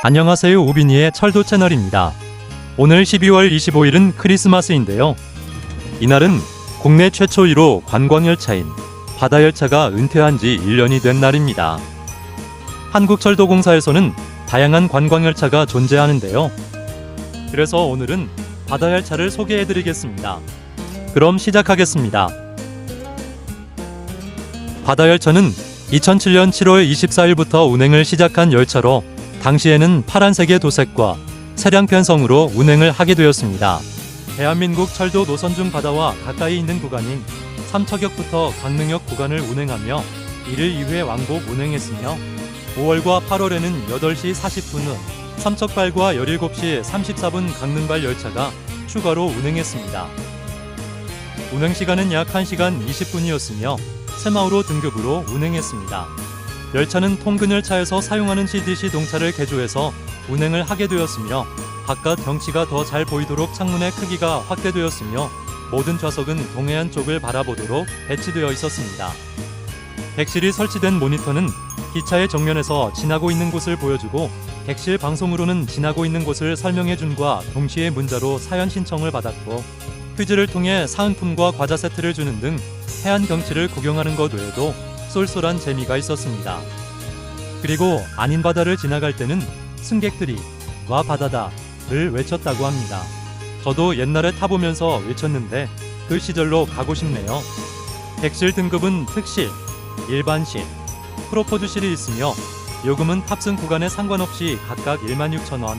안녕하세요, 오비니의 철도 채널입니다. 오늘 12월 25일은 크리스마스인데요. 이날은 국내 최초 1호 관광열차인 바다열차가 은퇴한 지 1년이 된 날입니다. 한국철도공사에서는 다양한 관광열차가 존재하는데요. 그래서 오늘은 바다열차를 소개해드리겠습니다. 그럼 시작하겠습니다. 바다열차는 2007년 7월 24일부터 운행을 시작한 열차로 당시에는 파란색의 도색과 차량 편성으로 운행을 하게 되었습니다. 대한민국 철도 노선 중 바다와 가까이 있는 구간인 삼척역부터 강릉역 구간을 운행하며 1일 2회 왕복 운행했으며 5월과 8월에는 8시 40분 후 삼척발과 17시 34분 강릉발 열차가 추가로 운행했습니다. 운행시간은 약 1시간 20분이었으며 새마을호 등급으로 운행했습니다. 열차는 통근열차에서 사용하는 CDC 동차를 개조해서 운행을 하게 되었으며 바깥 경치가 더 잘 보이도록 창문의 크기가 확대되었으며 모든 좌석은 동해안 쪽을 바라보도록 배치되어 있었습니다. 객실이 설치된 모니터는 기차의 정면에서 지나고 있는 곳을 보여주고 객실 방송으로는 지나고 있는 곳을 설명해준과 동시에 문자로 사연 신청을 받았고 퀴즈를 통해 사은품과 과자 세트를 주는 등 해안 경치를 구경하는 것 외에도 쏠쏠한 재미가 있었습니다. 그리고 아닌 바다를 지나갈 때는 승객들이 와 바다다를 외쳤다고 합니다. 저도 옛날에 타보면서 외쳤는데 그 시절로 가고 싶네요. 객실 등급은 특실, 일반실, 프로포즈실이 있으며 요금은 탑승 구간에 상관없이 각각 16,000원,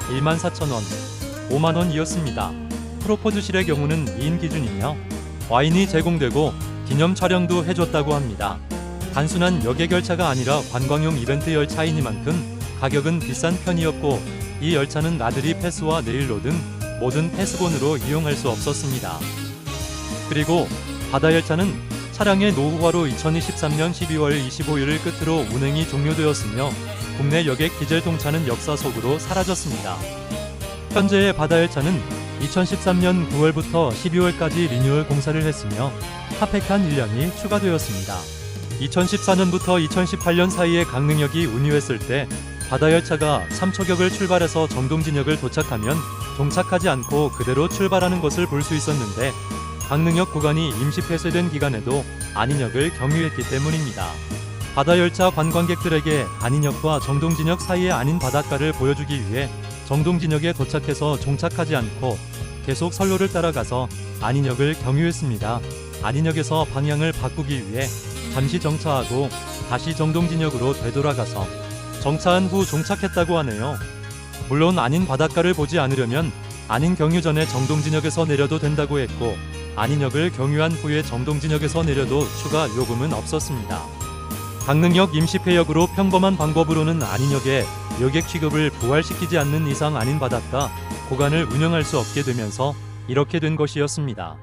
14,000원, 50,000원이었습니다. 프로포즈실의 경우는 2인 기준이며 와인이 제공되고 기념 촬영도 해줬다고 합니다. 단순한 여객 열차가 아니라 관광용 이벤트 열차이니만큼 가격은 비싼 편이었고 이 열차는 나들이 패스와 네일로 등 모든 패스본으로 이용할 수 없었습니다. 그리고 바다열차는 차량의 노후화로 2023년 12월 25일을 끝으로 운행이 종료되었으며 국내 여객 디젤 동차는 역사 속으로 사라졌습니다. 현재의 바다열차는 2013년 9월부터 12월까지 리뉴얼 공사를 했으며 핫팩한 1년이 추가되었습니다. 2014년부터 2018년 사이에 강릉역이 운유했을 때 바다열차가 삼척역을 출발해서 정동진역을 도착하면 정착하지 않고 그대로 출발하는 것을 볼 수 있었는데 강릉역 구간이 임시 폐쇄된 기간에도 안인역을 경유했기 때문입니다. 바다열차 관광객들에게 안인역과 정동진역 사이의 안인 바닷가를 보여주기 위해 정동진역에 도착해서 정착하지 않고 계속 선로를 따라가서 안인역을 경유했습니다. 안인역에서 방향을 바꾸기 위해 잠시 정차하고 다시 정동진역으로 되돌아가서 정차한 후 종착했다고 하네요. 물론 안인 바닷가를 보지 않으려면 안인 경유 전에 정동진역에서 내려도 된다고 했고 안인역을 경유한 후에 정동진역에서 내려도 추가 요금은 없었습니다. 강릉역 임시폐역으로 평범한 방법으로는 안인역에 여객 취급을 부활시키지 않는 이상 안인 바닷가 구간을 운영할 수 없게 되면서 이렇게 된 것이었습니다.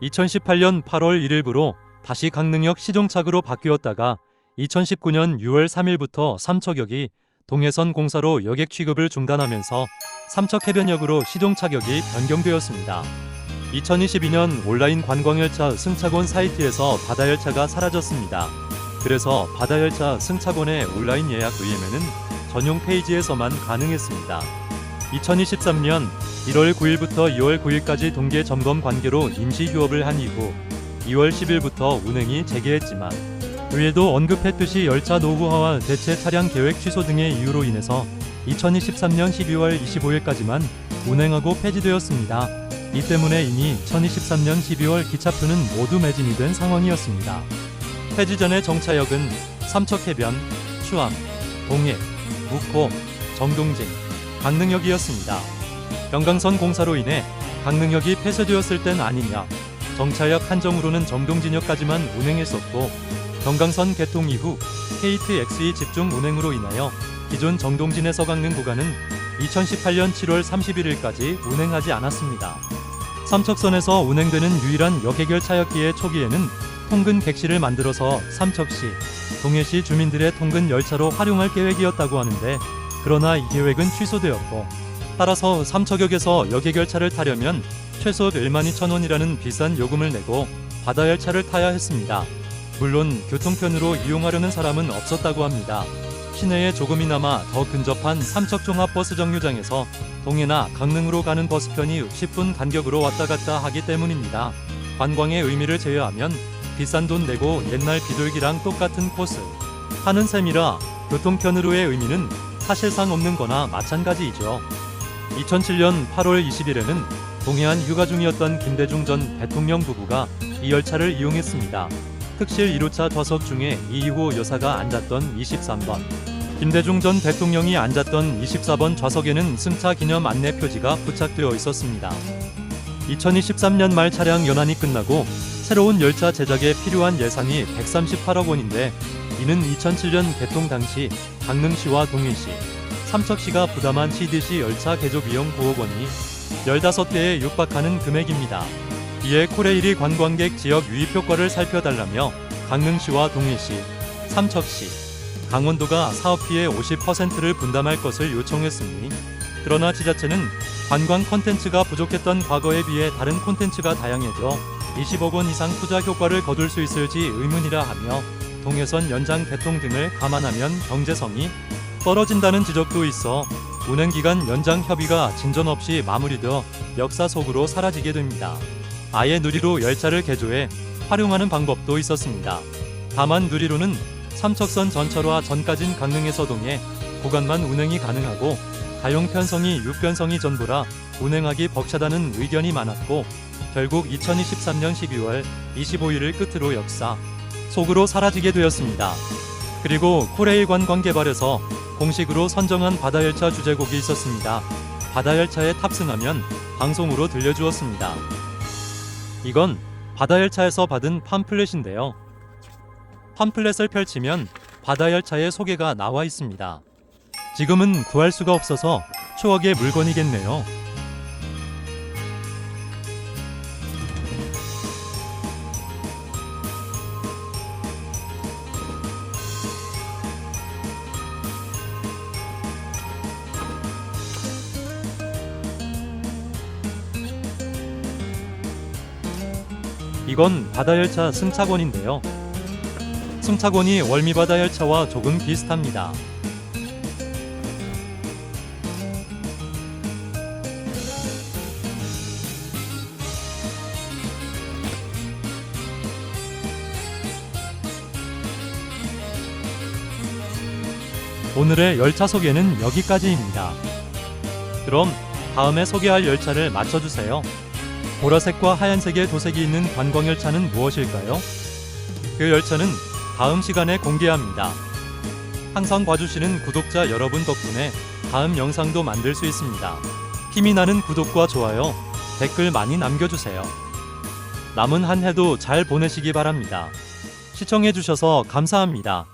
2018년 8월 1일부로 다시 강릉역 시종착으로 바뀌었다가 2019년 6월 3일부터 삼척역이 동해선 공사로 여객 취급을 중단하면서 삼척해변역으로 시종착역이 변경되었습니다. 2022년 온라인 관광열차 승차권 사이트에서 바다열차가 사라졌습니다. 그래서 바다열차 승차권의 온라인 예약 의뢰는 전용 페이지에서만 가능했습니다. 2023년 1월 9일부터 2월 9일까지 동계 점검 관계로 임시 휴업을 한 이후 2월 10일부터 운행이 재개했지만 위에도 언급했듯이 열차 노후화와 대체 차량 계획 취소 등의 이유로 인해서 2023년 12월 25일까지만 운행하고 폐지되었습니다. 이 때문에 이미 2023년 12월 기차표는 모두 매진이 된 상황이었습니다. 폐지 전의 정차역은 삼척해변, 추암, 동해, 묵호, 정동진, 강릉역이었습니다. 경강선 공사로 인해 강릉역이 폐쇄되었을 땐 아니냐, 정차역 한정으로는 정동진역까지만 운행했었고 경강선 개통 이후 KTXE 집중 운행으로 인하여 기존 정동진에서 강릉 구간은 2018년 7월 31일까지 운행하지 않았습니다. 삼척선에서 운행되는 유일한 여객열차였기에 초기에는 통근 객실을 만들어서 삼척시, 동해시 주민들의 통근 열차로 활용할 계획이었다고 하는데 그러나 이 계획은 취소되었고 따라서 삼척역에서 여객열차를 타려면 최소 12,000원이라는 비싼 요금을 내고 바다열차를 타야 했습니다. 물론 교통편으로 이용하려는 사람은 없었다고 합니다. 시내에 조금이나마 더 근접한 삼척종합버스 정류장에서 동해나 강릉으로 가는 버스편이 10분 간격으로 왔다 갔다 하기 때문입니다. 관광의 의미를 제외하면 비싼 돈 내고 옛날 비둘기랑 똑같은 코스 하는 셈이라 교통편으로의 의미는 사실상 없는 거나 마찬가지이죠. 2007년 8월 20일에는 동해안 휴가 중이었던 김대중 전 대통령 부부가 이 열차를 이용했습니다. 특실 1호차 좌석 중에 이희호 여사가 앉았던 23번, 김대중 전 대통령이 앉았던 24번 좌석에는 승차 기념 안내 표지가 부착되어 있었습니다. 2023년 말 차량 연한이 끝나고 새로운 열차 제작에 필요한 예산이 138억 원인데 이는 2007년 개통 당시 강릉시와 동해시, 삼척시가 부담한 CDC 열차 개조 비용 9억 원이 15대에 육박하는 금액입니다. 이에 코레일이 관광객 지역 유입 효과를 살펴달라며 강릉시와 동해시, 삼척시, 강원도가 사업비의 50%를 분담할 것을 요청했으니 그러나 지자체는 관광 콘텐츠가 부족했던 과거에 비해 다른 콘텐츠가 다양해져 20억 원 이상 투자 효과를 거둘 수 있을지 의문이라 하며 동해선 연장 개통 등을 감안하면 경제성이 떨어진다는 지적도 있어 운행기간 연장 협의가 진전 없이 마무리되어 역사 속으로 사라지게 됩니다. 아예 누리로 열차를 개조해 활용하는 방법도 있었습니다. 다만 누리로는 삼척선 전철화 전까진 강릉에서 동해 구간만 운행이 가능하고 가용 편성이 6변성이 전부라 운행하기 벅차다는 의견이 많았고 결국 2023년 12월 25일을 끝으로 역사 속으로 사라지게 되었습니다. 그리고 코레일 관광개발에서 공식으로 선정한 바다열차 주제곡이 있었습니다. 바다열차에 탑승하면 방송으로 들려주었습니다. 이건 바다열차에서 받은 팜플렛인데요. 팜플렛을 펼치면 바다열차의 소개가 나와 있습니다. 지금은 구할 수가 없어서 추억의 물건이겠네요. 이건 바다열차 승차권인데요. 승차권이 월미바다열차와 조금 비슷합니다. 오늘의 열차 소개는 여기까지입니다. 그럼 다음에 소개할 열차를 맞춰주세요. 보라색과 하얀색의 도색이 있는 관광열차는 무엇일까요? 그 열차는 다음 시간에 공개합니다. 항상 봐주시는 구독자 여러분 덕분에 다음 영상도 만들 수 있습니다. 힘이 나는 구독과 좋아요, 댓글 많이 남겨주세요. 남은 한 해도 잘 보내시기 바랍니다. 시청해주셔서 감사합니다.